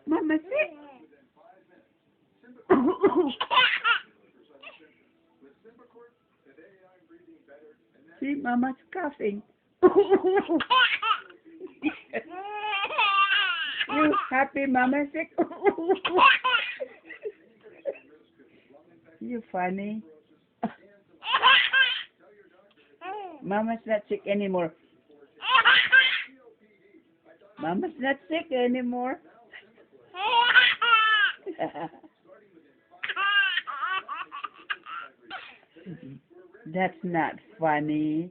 Mama sick. See, Mama's coughing. You happy, Mama sick? You funny. Mama's not sick anymore. Mama's not sick anymore. That's not funny.